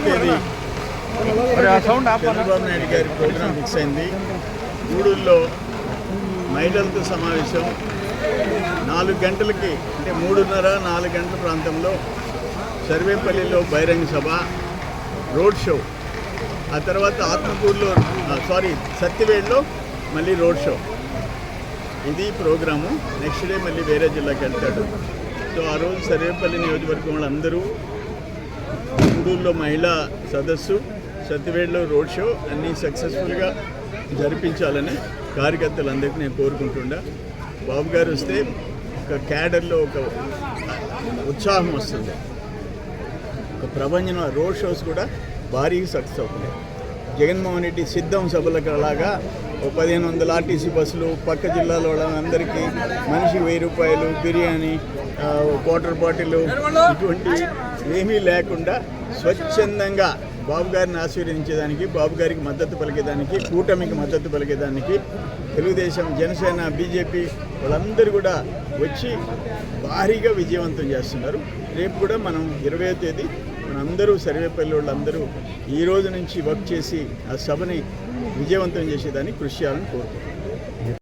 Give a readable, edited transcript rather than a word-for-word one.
తేదీ చంద్రబాబు నాయుడు గారి programme fix అయింది. గూడూరులో మహిళలతో సమావేశం 4 గంటలకి, అంటే 3:30-4 గంటల ప్రాంతంలో సర్వేపల్లిలో బహిరంగ సభ, రోడ్ షో, ఆ తర్వాత ఆత్మకూరులో సత్యవేడులో మళ్ళీ రోడ్ షో. ఇది ప్రోగ్రాము. నెక్స్ట్ డే మళ్ళీ వేరే జిల్లాకి వెళ్తాడు. సో ఆ రోజు సర్వేపల్లి నియోజకవర్గం వాళ్ళందరూ గూడూరులో మహిళా సదస్సు, సత్యవేడులో రోడ్ షో అన్నీ సక్సెస్ఫుల్గా జరిపించాలని కార్యకర్తలందరికీ నేను కోరుకుంటుండా. బాబు గారు వస్తే ఒక క్యాడర్లో ఒక ఉత్సాహం వస్తుంది. ఒక ప్రభంజన రోడ్ షోస్ కూడా భారీగా సక్సెస్ అవుతున్నాయి. జగన్మోహన్ రెడ్డి సిద్ధం సభలకు అలాగా 1500 ఆర్టీసీ బస్సులు, పక్క జిల్లాలో వాళ్ళందరికీ మనిషికి 1000 రూపాయలు, బిర్యానీ, వాటర్ బాటిల్, ఇటువంటి ఏమీ లేకుండా స్వచ్ఛందంగా బాబు గారిని ఆశీర్వదించేదానికి, బాబు గారికి మద్దతు పలికేదానికి, కూటమికి మద్దతు పలికేదానికి తెలుగుదేశం, జనసేన, బీజేపీ వాళ్ళందరూ కూడా వచ్చి భారీగా విజయవంతం చేస్తున్నారు. రేపు కూడా మనం 20వ తేదీ మనందరూ సర్వేపల్లి వాళ్ళందరూ ఈ రోజు నుంచి వర్క్ చేసి ఆ సభని విజయవంతం చేసేదానికి కృషి చేయాలని కోరుకుంటున్నాం.